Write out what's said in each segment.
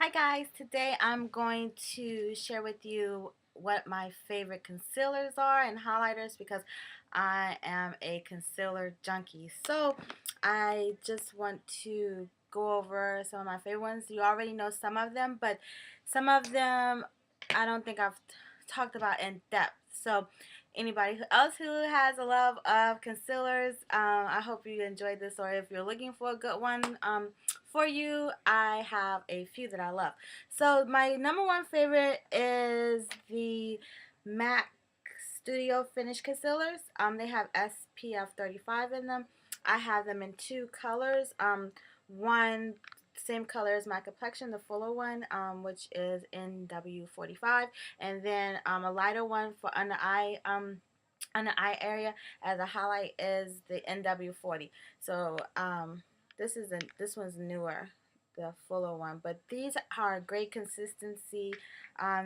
Hi guys, today I'm going to share with you what my favorite concealers are and highlighters because I am a concealer junkie. So I just want to go over some of my favorite ones. You already know some of them, but some of them I don't think I've talked about in depth. So anybody else who has a love of concealers, I hope you enjoyed this, or if you're looking for a good one, for you, I have a few that I love. So my number one favorite is the MAC Studio Finish Concealers. They have SPF 35 in them. I have them in two colors. One same color as my complexion, the fuller one, which is NW45, and then a lighter one for under eye area as a highlight is the NW40. So this one's newer, the fuller one, but these are great consistency.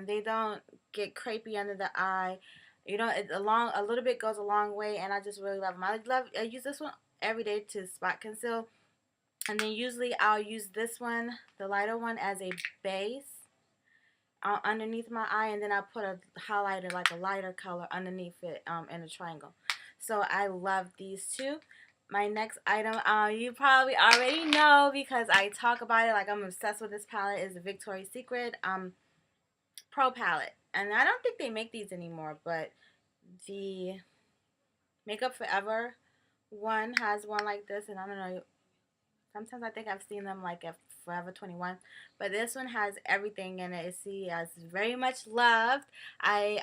They don't get crepey under the eye. You know, a little bit goes a long way, and I just really love them. I use this one every day to spot conceal, and then usually I'll use this one, the lighter one, as a base underneath my eye, and then I put a highlighter, like a lighter color, underneath it in a triangle. So I love these two. My next item, you probably already know because I talk about it, like I'm obsessed with this palette, is the Victoria's Secret Pro palette. And I don't think they make these anymore, but the Makeup Forever one has one like this, and I don't know, sometimes I think I've seen them like at Forever 21, but this one has everything in it. See, it's very much loved. I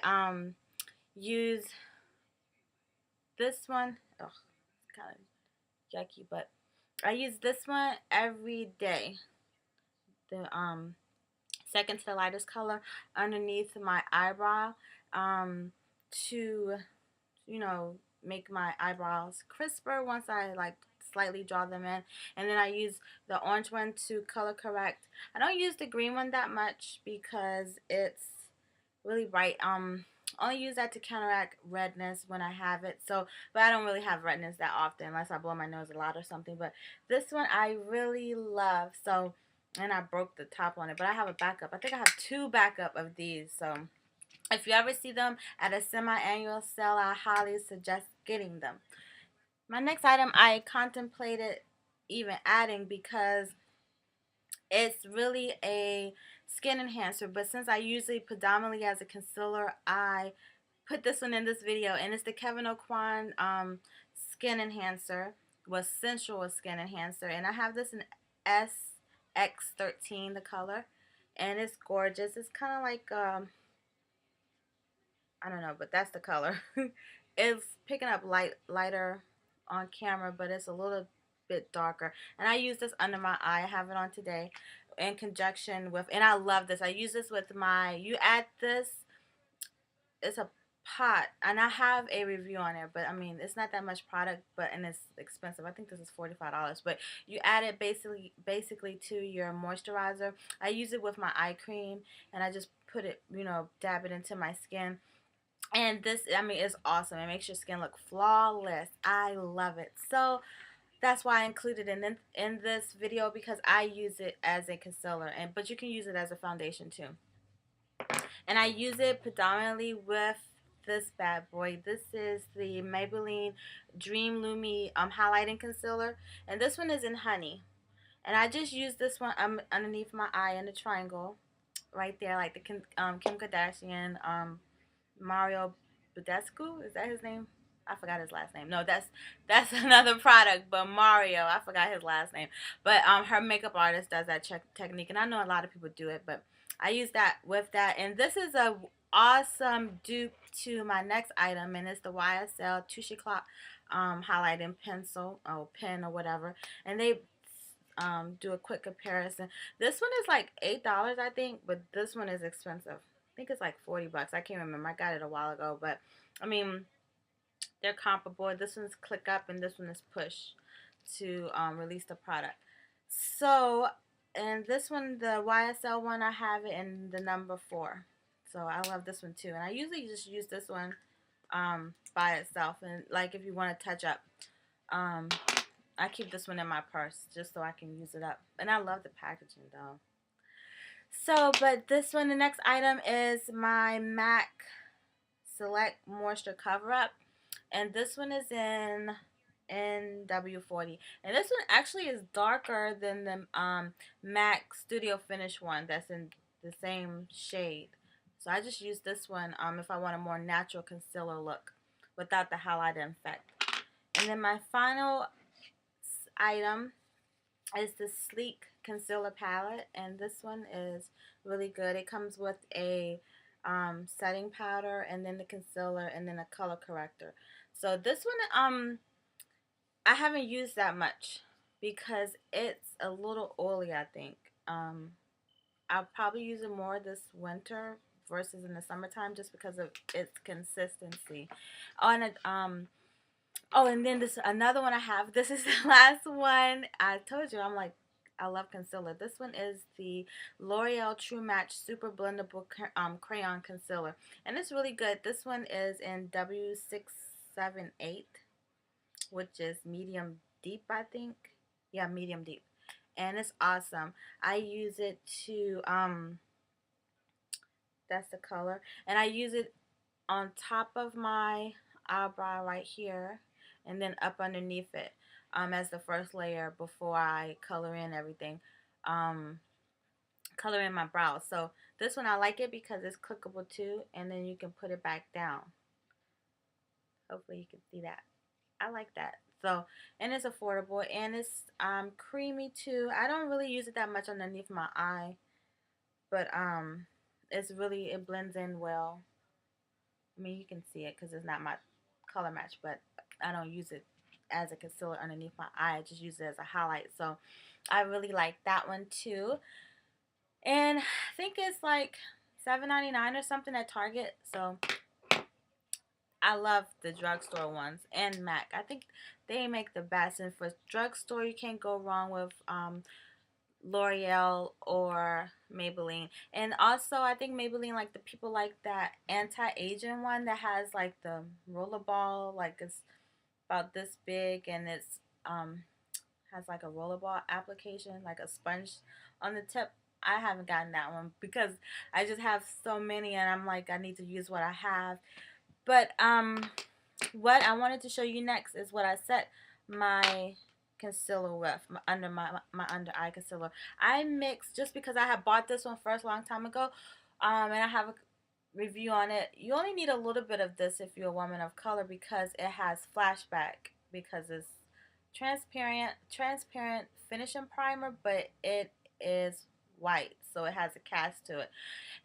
use this one. Oh, it's kind of yucky, but I use this one every day. The second to the lightest color underneath my eyebrow, to you know, make my eyebrows crisper once I like slightly draw them in. And then I use the orange one to color correct. I don't use the green one that much because it's really bright. Only use that to counteract redness when I have it. So, but I don't really have redness that often unless I blow my nose a lot or something. But this one I really love. So, and I broke the top on it, but I have a backup. I think I have two backup of these. So if you ever see them at a semi-annual sale, I highly suggest getting them. My next item I contemplated even adding because it's really a skin enhancer, but since I use it predominantly as a concealer, I put this one in this video, and it's the Kevyn Aucoin skin enhancer, was Sensual skin enhancer, and I have this in SX13, the color, and it's gorgeous. It's kind of like I don't know, but that's the color. It's picking up lighter on camera, but it's a little bit darker. And I use this under my eye. I have it on today in conjunction with, and I love this. I use this with my, you add this, it's a pot, and I have a review on it, but I mean, it's not that much product, but, and it's expensive. I think this is $45, but you add it basically to your moisturizer. I use it with my eye cream, and I just put it, you know, dab it into my skin. And this, I mean, it's awesome. It makes your skin look flawless. I love it. So that's why I included it in this video, because I use it as a concealer, and but you can use it as a foundation too. And I use it predominantly with this bad boy. This is the Maybelline Dreamlumi highlighting concealer, and this one is in honey. And I just use this one underneath my eye in the triangle, right there, like the Kim Kardashian Mario Badescu, is that his name? I forgot his last name. No, that's another product, but Mario, I forgot his last name. But her makeup artist does that technique, and I know a lot of people do it, but I use that with that. And this is a awesome dupe to my next item, and it's the YSL Touche Eclat highlighting pencil or pen or whatever. And they do a quick comparison. This one is like $8, I think, but this one is expensive. I think it's like $40. I can't remember. I got it a while ago, but I mean, they're comparable. This one's click up, and this one is push to release the product. So, and this one, the YSL one, I have it in the number 4. So I love this one too. And I usually just use this one by itself. And like if you want to touch up, um, I keep this one in my purse just so I can use it up. And I love the packaging though. So, but this one, the next item is my MAC Select Moisture Cover Up, and this one is in NW40, and this one actually is darker than the MAC Studio Finish one that's in the same shade. So I just use this one if I want a more natural concealer look without the highlighter effect. And then my final item is the Sleek Concealer Palette, and this one is really good. It comes with a setting powder, and then the concealer, and then a color corrector. So this one I haven't used that much because it's a little oily, I think. I'll probably use it more this winter versus in the summertime just because of its consistency. Oh, and oh, and then this another one I have. This is the last one. I told you I love concealer. This one is the L'Oreal True Match Super Blendable Crayon Concealer, and it's really good. This one is in W678, which is medium deep, I think. Yeah, medium deep, and it's awesome. I use it to that's the color, and I use it on top of my eyebrow right here, and then up underneath it as the first layer before I color in everything, color in my brows. So this one I like it because it's clickable too, and then you can put it back down. Hopefully you can see that. I like that. So, and it's affordable, and it's creamy too. I don't really use it that much underneath my eye, but it blends in well. I mean, you can see it because it's not my color match, but I don't use it as a concealer underneath my eye. I just use it as a highlight. So I really like that one too. And I think it's like $7.99 or something at Target. So I love the drugstore ones and MAC. I think they make the best. And for drugstore, you can't go wrong with L'Oreal or Maybelline. And also, I think Maybelline, like the people like that anti-aging one that has like the rollerball, like it's about this big, and it's has like a rollerball application, like a sponge on the tip. I haven't gotten that one because I just have so many, and I'm like I need to use what I have. But what I wanted to show you next is what I set my concealer with my under eye concealer. I mixed just because I had bought this one first a long time ago, and I have a review on it. You only need a little bit of this if you're a woman of color because it has flashback, because it's transparent finishing primer, but it is white, so it has a cast to it.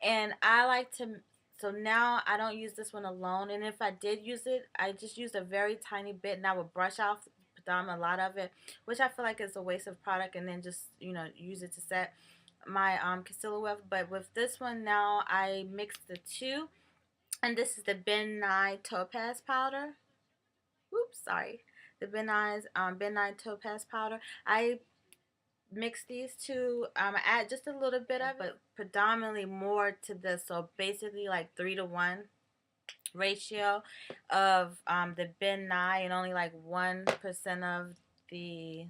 And I like to, so now I don't use this one alone, and if I did use it, I just used a very tiny bit, and I would brush off a lot of it, which I feel like is a waste of product, and then just use it to set my concealer with. But with this one now, I mixed the two, and this is the Ben Nye Topaz powder. Oops, sorry, the Ben Nye Topaz powder. I mix these two. I add just a little bit of it, but predominantly more to this. So basically, like 3-to-1 ratio of the Ben Nye, and only like 1% of the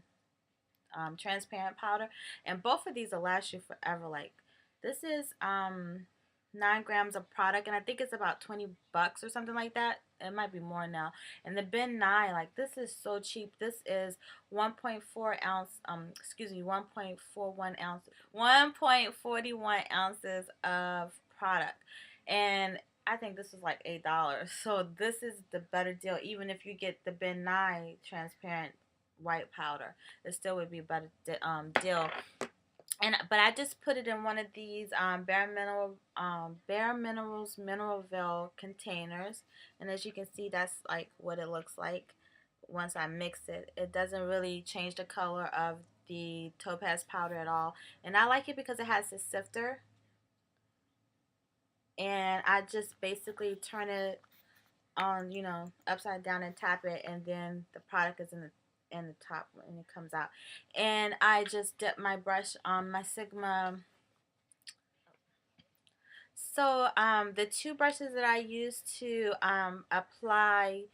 transparent powder. And both of these will last you forever. Like this is 9 grams of product, and I think it's about $20 or something like that. It might be more now. And the Ben Nye, like this is so cheap. This is 1.4 ounce, 1.41 ounces, 1.41 ounces of product, and I think this is like $8. So this is the better deal. Even if you get the Ben Nye transparent white powder, it still would be a better deal. But I just put it in one of these Bare Minerals Mineral Veil containers, and as you can see, that's like what it looks like once I mix it. It doesn't really change the color of the Topaz powder at all, and I like it because it has a sifter, and I just basically turn it on, upside down and tap it, and then the product is in the top when it comes out. And I just dip my brush on my Sigma. So the two brushes that I use to apply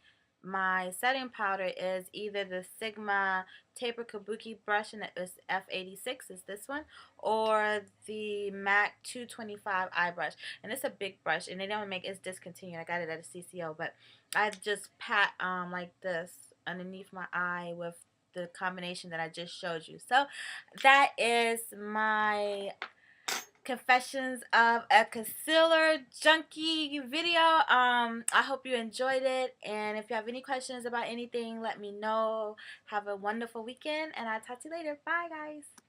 my setting powder is either the Sigma Tapered Kabuki brush, and it's F86 is this one, or the MAC 225 eye brush. And it's a big brush, and they don't make it's discontinued. I got it at a CCO, but I just pat like this underneath my eye with the combination that I just showed you. So that is my Confessions of a Concealer Junkie video. I hope you enjoyed it, and if you have any questions about anything, let me know. Have a wonderful weekend, and I'll talk to you later. Bye, guys.